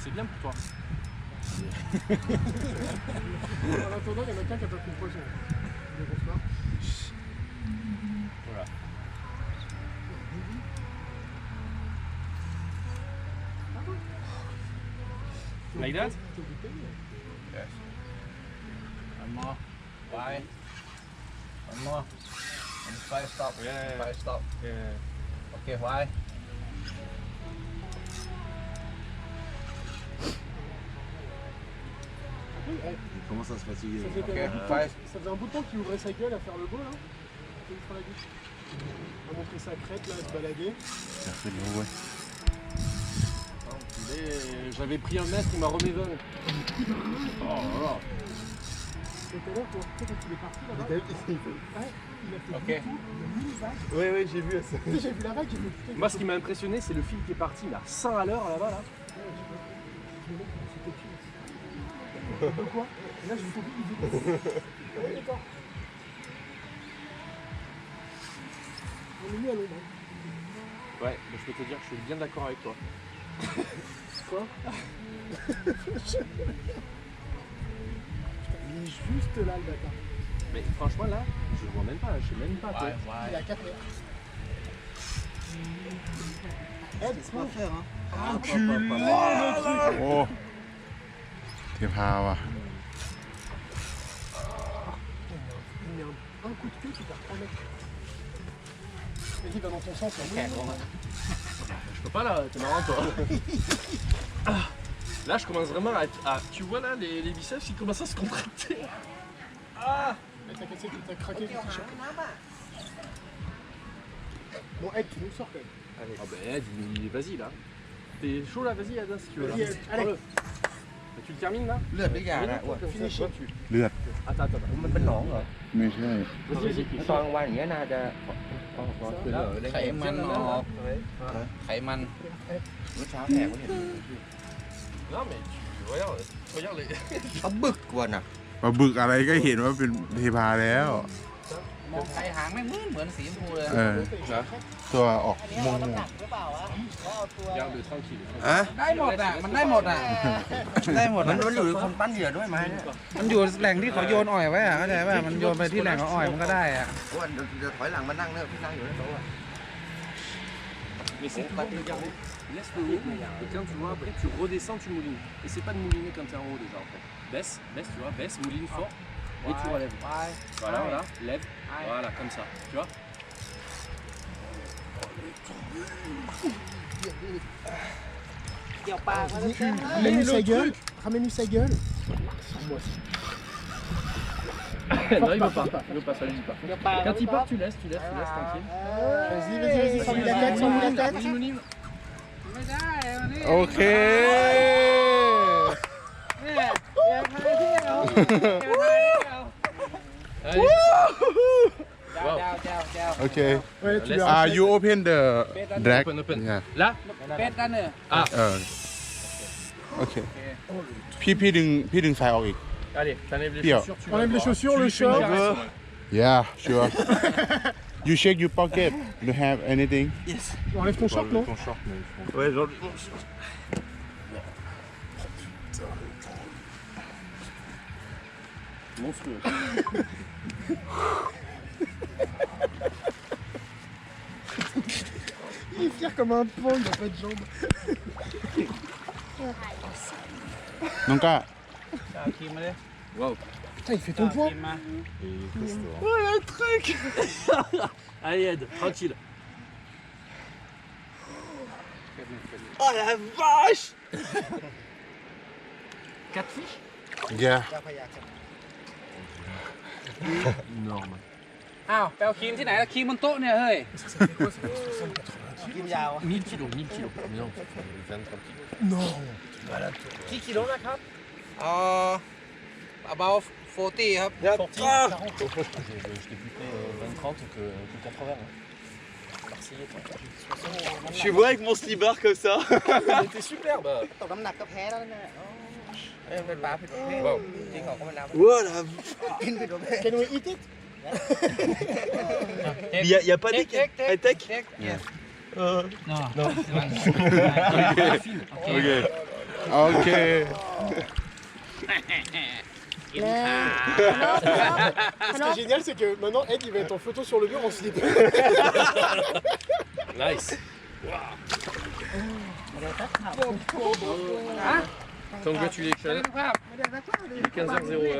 c'est bien pour toi. En attendant, il y en a qu'un qui a pas pris le poisson. Bonsoir. Voilà. Like that? Yes. One more. Why? One more. And five stop. Yeah. Five stop. Yeah. Okay, why? Il commence à se fatiguer. Ça faisait un bout de temps qu'il ouvrait sa gueule à faire le beau là. Il ouvre la gueule. Il a montré sa crête là, à se balader. J'avais pris un mètre, il m'a remis 20. Oh là là. Et tout à l'heure, quand il est parti là-bas, il a fait Ok. tout, il a mis une vague. Ouais, j'ai vu ça. J'ai vu la vague, j'ai fait putain. Moi, ce qui m'a impressionné, c'est le fil qui est parti, mais à 100 à l'heure là-bas. Là. De quoi? Et là, j'ai vu qu'il disait. Oui, d'accord. On est mis à l'ombre. Ouais, mais je peux te dire que je suis bien d'accord avec toi. Quoi? Il est juste là, le bâtard. Mais franchement, là, je le vois même pas, je sais même pas. Why? Toi. Il est Why? à 4 mètres. C'est pas faire, hein. Ah, culé! Oh. เทพาว่ะ Il met un coup de queue, tu perds 3 mètres. Vas-y, va dans ton sens. Je peux pas là, t'es marrant toi. Ah, là, je commence vraiment à tu vois là, les biceps, ils commencent à se contracter. Ah! T'as cassé, t'as craqué le t-shirt. Bon, Ed, tu nous sors quand même. Allez. Ah bah Ed, vas-y là. T'es chaud là, vas-y Ed, si tu veux. Vas-y, Ed, allez. Prends-le. Tu le termines là? เลือดหรือยังนะ Finish. Tu... เลือด Attends. มันเป็นหนองเหรอ ไม่ใช่ Vas-y. ตอนวันอย่างเงี้ยน่าจะไขมันออก ไขมันเมื่อเช้าแหกวะเนี่ย Non mais tu regarde les... เขาบึกกว่าน่ะ ปลาบึกอะไรก็เห็นว่าเป็นเทพาแล้ว มองไกลหางไม่เหมือนสีชมพูเลย เออ ตัวออกม่วง Garde tranquille. อ่ะ ได้หมดอ่ะ มันได้หมดอ่ะ ได้หมดมันอยู่ที่คนปั้นเหยื่อด้วยไหมมันอยู่แหล่งที่เขาโยนอ่อยไว้อ่ะเข้าใจป่ะมันโยนไปที่แหล่งเขาอ่อยมันก็ได้อ่ะ ว่าเดี๋ยวถอยหลังมานั่งเนอะพี่นั่งอยู่ในโต๊ะอะ Mais c'est toujours de garder. Laisse le rythme et quand tu vois après tu redescends, tu moulines. Et c'est pas de mouliner quand t'es en haut déjà en fait. Baisse, tu vois, baisse, mouline fort et tu relèves. Voilà, lève, voilà comme ça, tu vois. Ramène-lui sa gueule. Ramène-lui sa gueule. Non, il veut pas, ça lui dit pas. Quand il part, tu laisses tranquille. Vas-y, sors-lui la tête, sors-lui la tête. Mouline. โอเค โอเค Ouais, tu Laisse- verras. you open the drag Open. yeah. Là, เป็ดด้านเหนือ เออโอเคพี่ดึงสายออกอีก allez, t'enlèves les Pire. chaussures. Tu Enlève vas les voir. chaussures, Tu le lui fais une short. caresse. yeah sure you check your pocket you have anything Enlève ton short, non? Ton short, mais il faut- Ouais, genre. Monstrueux. Il est fier comme un pan, il a pas de jambes. น้องก้า เอาครีมมาเลย Wow. Putain, il fait ton poids. ครีมมา Oh le truc. Allez Ed, tranquille. Oh la vache! 4 fiches? yeah Énorme. อ้าวไปเอาครีมที่ไหนล่ะครีมบนโต๊ะเนี่ยเฮ้ย กินยาว 1000 kilos. Mais non, 23 kilos. Non. กี่กิโลนะครับ about 40 ครับ Ah. Je t'ai plus fait 20-30 que 80. Hein. Marseillais, toi. Je suis beau avec mon slibard comme ça. C'était superbe. ตกน้ำหนักก็แพ้แล้วเนี่ยเป็นปลาผิดประเภทจริงเขาก็ไม่นับ Oh laกินผิดประเภท Can we eat it? Il y a pas des tech? yeah Non. Ok. โอเค Ce qui est génial, c'est que maintenant, Ed, il va être en photo sur le mur en slip. Nice. Congratulations. Il est 15h01.